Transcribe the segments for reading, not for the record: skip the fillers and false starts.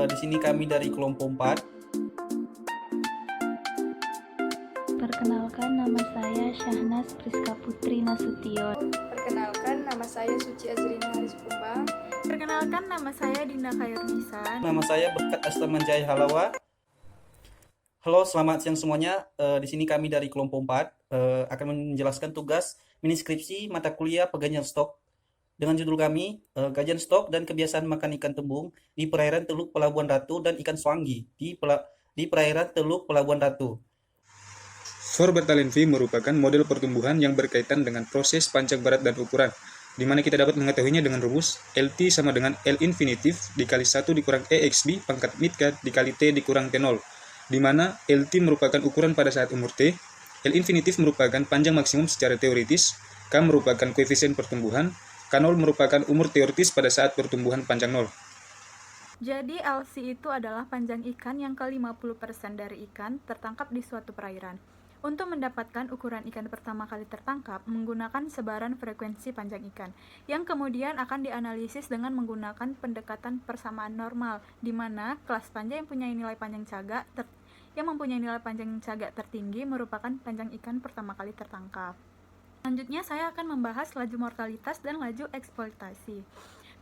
Di sini kami dari kelompok 4. Perkenalkan, nama saya Syahnas Priska Putri Nasution. Perkenalkan, nama saya Suci Azrina Haris Kumbang. Perkenalkan, nama saya Dinda Khairunisan. Nama saya Berkat Astamanjaya Halawa. Halo, selamat siang semuanya. Di sini kami dari kelompok 4 akan menjelaskan tugas mini skripsi mata kuliah Pegajian Stok dengan judul kami Gajian Stok dan Kebiasaan Makan Ikan Tembung di Perairan Teluk Pelabuhan Ratu dan Ikan Swanggi di Perairan Teluk Pelabuhan Ratu. Forbertalenvi merupakan model pertumbuhan yang berkaitan dengan proses panjang, berat, dan ukuran, di mana kita dapat mengetahuinya dengan rumus LT sama dengan L infinitif dikali 1 dikurang EXB pangkat midcat dikali T dikurang T0, di mana LT merupakan ukuran pada saat umur T, L infinitif merupakan panjang maksimum secara teoritis, K merupakan koefisien pertumbuhan, K0 merupakan umur teoritis pada saat pertumbuhan panjang 0. Jadi LC itu adalah panjang ikan yang ke-50% dari ikan tertangkap di suatu perairan. Untuk mendapatkan ukuran ikan pertama kali tertangkap, menggunakan sebaran frekuensi panjang ikan, yang kemudian akan dianalisis dengan menggunakan pendekatan persamaan normal, di mana kelas panjang yang mempunyai nilai panjang cagak tertinggi merupakan panjang ikan pertama kali tertangkap. Selanjutnya saya akan membahas laju mortalitas dan laju eksploitasi.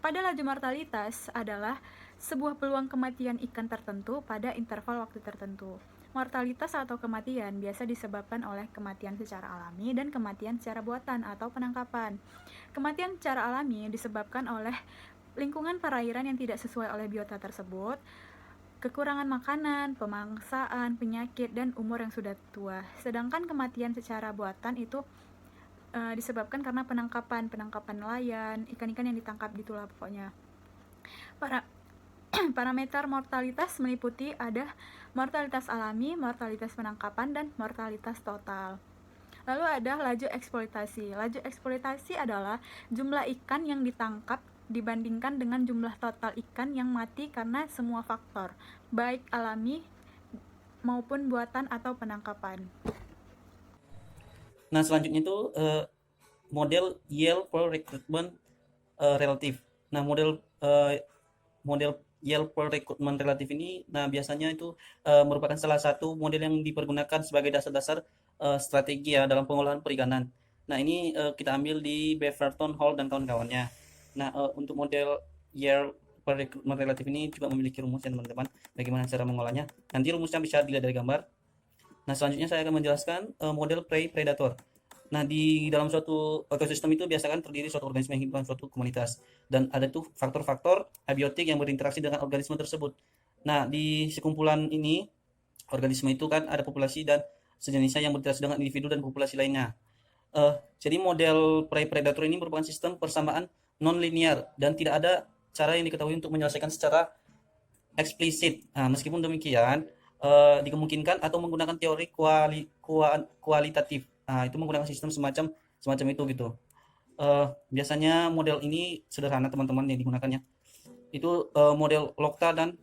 Pada laju mortalitas adalah sebuah peluang kematian ikan tertentu pada interval waktu tertentu. Mortalitas atau kematian biasa disebabkan oleh kematian secara alami dan kematian secara buatan atau penangkapan. Kematian secara alami disebabkan oleh lingkungan perairan yang tidak sesuai oleh biota tersebut, kekurangan makanan, pemangsaan, penyakit, dan umur yang sudah tua. Sedangkan kematian secara buatan itu disebabkan karena penangkapan nelayan, ikan-ikan yang ditangkap gitulah pokoknya. Parameter mortalitas meliputi ada mortalitas alami, mortalitas penangkapan, dan mortalitas total. Lalu ada laju eksploitasi. Laju eksploitasi adalah jumlah ikan yang ditangkap dibandingkan dengan jumlah total ikan yang mati karena semua faktor, baik alami maupun buatan atau penangkapan. Nah, selanjutnya itu model yield per recruitment relatif. Nah, model yield per recruitment relatif ini, nah biasanya itu merupakan salah satu model yang dipergunakan sebagai dasar-dasar strategi ya dalam pengolahan perikanan. Nah, ini kita ambil di Beverton Hall dan kawan-kawannya. Nah, untuk model yield per recruitment relatif ini juga memiliki rumus ya teman-teman, bagaimana cara mengolahnya. Nanti rumusnya bisa dilihat dari gambar. Nah, selanjutnya saya akan menjelaskan model prey predator. Nah, di dalam suatu ekosistem itu biasakan terdiri suatu organisme yang hidup dalam suatu komunitas, dan ada tuh faktor-faktor abiotik yang berinteraksi dengan organisme tersebut. Nah, di sekumpulan ini organisme itu kan ada populasi dan sejenisnya yang berinteraksi dengan individu dan populasi lainnya. Jadi model prey predator ini merupakan sistem persamaan non-linear dan tidak ada cara yang diketahui untuk menyelesaikan secara eksplisit. Nah, meskipun demikian, dikemungkinkan atau menggunakan teori kualitatif. Nah, itu menggunakan sistem semacam itu gitu. Biasanya model ini sederhana teman-teman yang digunakannya. Itu model Lokta dan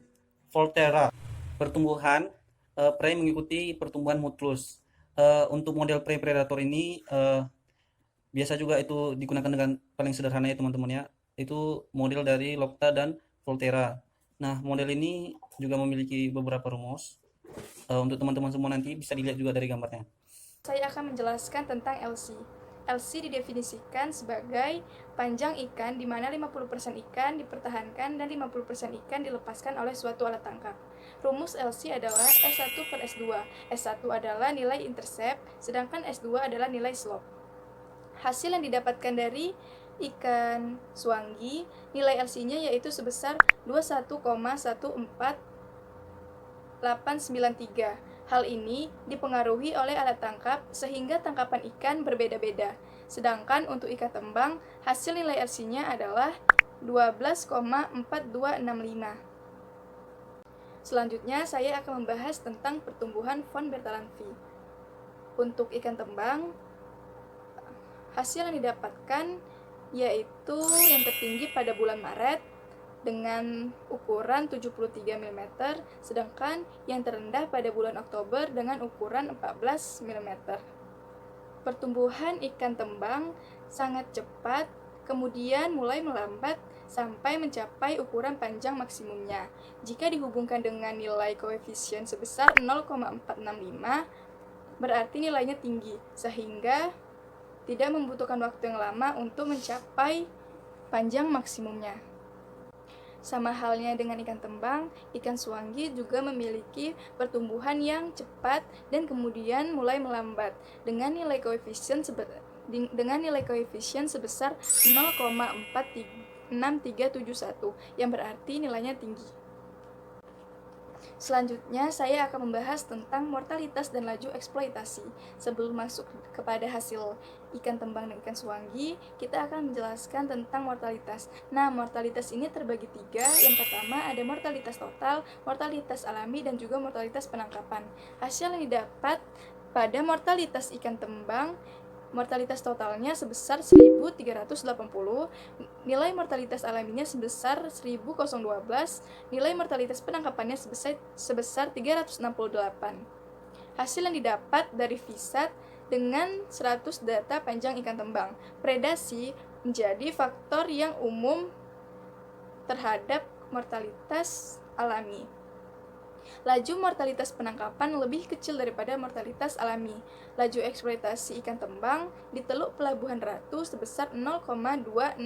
Volterra. Pertumbuhan prey mengikuti pertumbuhan mutlus. Untuk model prey predator ini biasa juga itu digunakan dengan paling sederhana ya teman-teman ya. Itu model dari Lokta dan Volterra. Nah, model ini juga memiliki beberapa rumus. Untuk teman-teman semua nanti bisa dilihat juga dari gambarnya. Saya akan menjelaskan tentang LC. LC didefinisikan sebagai panjang ikan di mana 50% ikan dipertahankan dan 50% ikan dilepaskan oleh suatu alat tangkap. Rumus LC adalah S1 per S2. S1 adalah nilai intercept, sedangkan S2 adalah nilai slope. Hasil yang didapatkan dari ikan swanggi, nilai LC-nya yaitu sebesar 21,14893. Hal ini dipengaruhi oleh alat tangkap sehingga tangkapan ikan berbeda-beda. Sedangkan untuk ikan tembang, hasil nilai LC-nya adalah 12,4265. Selanjutnya, saya akan membahas tentang pertumbuhan von Bertalanffy. Untuk ikan tembang, hasil yang didapatkan yaitu yang tertinggi pada bulan Maret dengan ukuran 73 mm, sedangkan yang terendah pada bulan Oktober dengan ukuran 14 mm. Pertumbuhan ikan tembang sangat cepat kemudian mulai melambat sampai mencapai ukuran panjang maksimumnya. Jika dihubungkan dengan nilai koefisien sebesar 0,465, berarti nilainya tinggi, sehingga tidak membutuhkan waktu yang lama untuk mencapai panjang maksimumnya. Sama halnya dengan ikan tembang, ikan suanggi juga memiliki pertumbuhan yang cepat dan kemudian mulai melambat dengan nilai koefisien sebesar 0,46371 yang berarti nilainya tinggi. Selanjutnya, saya akan membahas tentang mortalitas dan laju eksploitasi. Sebelum masuk kepada hasil ikan tembang dan ikan suanggi, kita akan menjelaskan tentang mortalitas. Nah, mortalitas ini terbagi 3. Yang pertama ada mortalitas total, mortalitas alami, dan juga mortalitas penangkapan. Hasil yang didapat pada mortalitas ikan tembang, mortalitas totalnya sebesar 1.380, nilai mortalitas alaminya sebesar 1.012, nilai mortalitas penangkapannya sebesar 368. Hasil yang didapat dari VSAT dengan 100 data panjang ikan tembang. Predasi menjadi faktor yang umum terhadap mortalitas alami. Laju mortalitas penangkapan lebih kecil daripada mortalitas alami. Laju eksploitasi ikan tembang di Teluk Pelabuhan Ratu sebesar 0,266,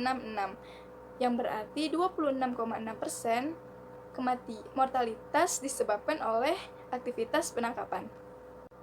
yang berarti 26,6% mortalitas disebabkan oleh aktivitas penangkapan.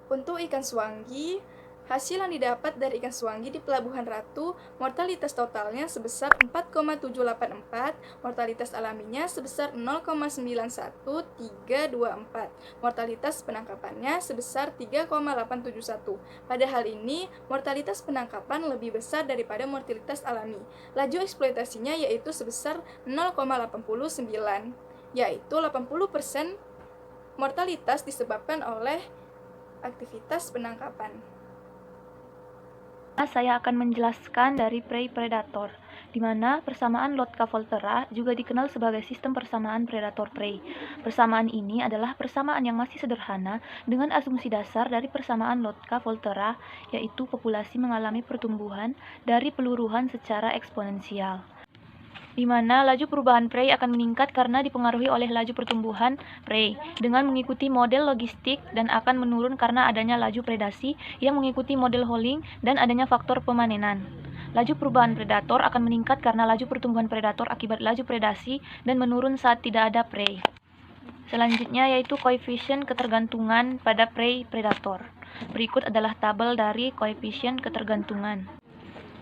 Untuk ikan suanggi, hasil yang didapat dari ikan suanggi di Pelabuhan Ratu, mortalitas totalnya sebesar 4,784, mortalitas alaminya sebesar 0,91324, mortalitas penangkapannya sebesar 3,871. Pada hal ini, mortalitas penangkapan lebih besar daripada mortalitas alami. Laju eksploitasinya yaitu sebesar 0,89, yaitu 80% mortalitas disebabkan oleh aktivitas penangkapan. Saya akan menjelaskan dari prey predator, di mana persamaan Lotka-Volterra juga dikenal sebagai sistem persamaan predator-prey. Persamaan ini adalah persamaan yang masih sederhana dengan asumsi dasar dari persamaan Lotka-Volterra, yaitu populasi mengalami pertumbuhan dari peluruhan secara eksponensial, di mana laju perubahan prey akan meningkat karena dipengaruhi oleh laju pertumbuhan prey dengan mengikuti model logistik dan akan menurun karena adanya laju predasi yang mengikuti model Holling dan adanya faktor pemanenan. Laju perubahan predator akan meningkat karena laju pertumbuhan predator akibat laju predasi dan menurun saat tidak ada prey. Selanjutnya yaitu koefisien ketergantungan pada prey predator. Berikut adalah tabel dari koefisien ketergantungan.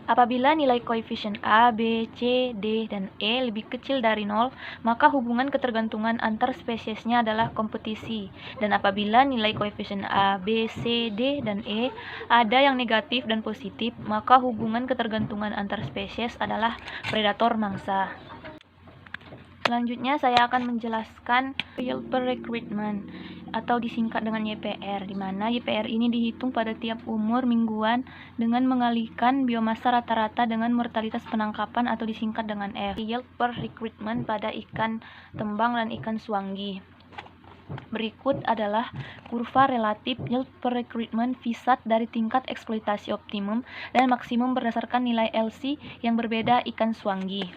Apabila nilai koefisien A, B, C, D, dan E lebih kecil dari 0, maka hubungan ketergantungan antar spesiesnya adalah kompetisi. Dan apabila nilai koefisien A, B, C, D, dan E ada yang negatif dan positif, maka hubungan ketergantungan antar spesies adalah predator mangsa. Selanjutnya saya akan menjelaskan yield per recruitment atau disingkat dengan YPR, di mana YPR ini dihitung pada tiap umur mingguan dengan mengalihkan biomasa rata-rata dengan mortalitas penangkapan atau disingkat dengan F. Yield per recruitment pada ikan tembang dan ikan suanggi. Berikut adalah kurva relatif yield per recruitment VSAT dari tingkat eksploitasi optimum dan maksimum berdasarkan nilai LC yang berbeda ikan suanggi.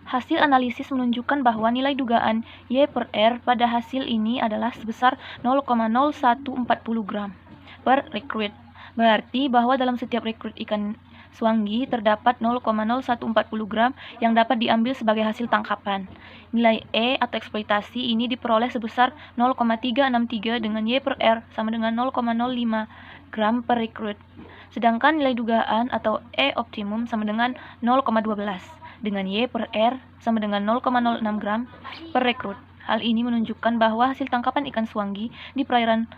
Hasil analisis menunjukkan bahwa nilai dugaan Y per R pada hasil ini adalah sebesar 0,0140 gram per rekrut. Berarti bahwa dalam setiap rekrut ikan suanggi terdapat 0,0140 gram yang dapat diambil sebagai hasil tangkapan. Nilai E atau eksploitasi ini diperoleh sebesar 0,363 dengan Y per R sama dengan 0,05 gram per rekrut. Sedangkan nilai dugaan atau E optimum sama dengan 0,12 dengan Y per R sama dengan 0,06 gram per rekrut. Hal ini menunjukkan bahwa hasil tangkapan ikan suanggi di perairan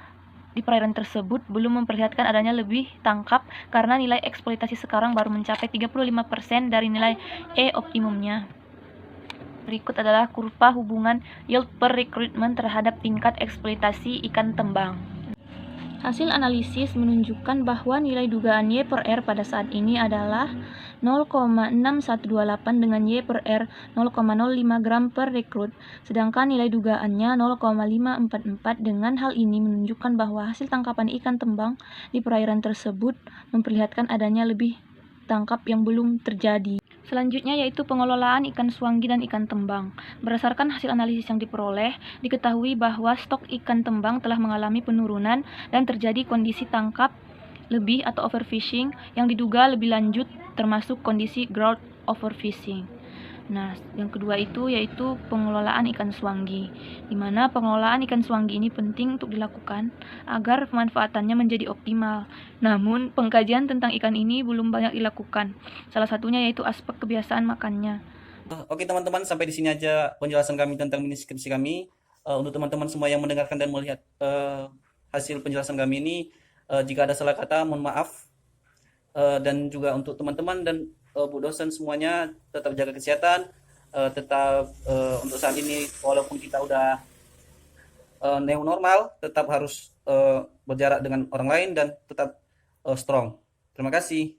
tersebut belum memperlihatkan adanya lebih tangkap karena nilai eksploitasi sekarang baru mencapai 35% dari nilai E optimumnya. Berikut adalah kurva hubungan yield per recruitment terhadap tingkat eksploitasi ikan tembang. Hasil analisis menunjukkan bahwa nilai dugaan Y per R pada saat ini adalah 0,6128 dengan Y per R 0,05 gram per rekrut, sedangkan nilai dugaannya 0,544. Dengan hal ini menunjukkan bahwa hasil tangkapan ikan tembang di perairan tersebut memperlihatkan adanya lebih tangkap yang belum terjadi. Selanjutnya yaitu pengelolaan ikan suanggi dan ikan tembang. Berdasarkan hasil analisis yang diperoleh, diketahui bahwa stok ikan tembang telah mengalami penurunan dan terjadi kondisi tangkap lebih atau overfishing yang diduga lebih lanjut termasuk kondisi growth overfishing. Nah, yang kedua itu yaitu pengelolaan ikan suanggi, di mana pengelolaan ikan suanggi ini penting untuk dilakukan agar pemanfaatannya menjadi optimal. Namun, pengkajian tentang ikan ini belum banyak dilakukan. Salah satunya yaitu aspek kebiasaan makannya. Oke teman-teman, sampai di sini aja penjelasan kami tentang mini skripsi kami. Untuk teman-teman semua yang mendengarkan dan melihat hasil penjelasan kami ini, jika ada salah kata, mohon maaf. Dan juga untuk teman-teman dan Bu dosen semuanya, tetap jaga kesehatan, tetap untuk saat ini walaupun kita udah new normal, tetap harus berjarak dengan orang lain dan tetap strong. Terima kasih.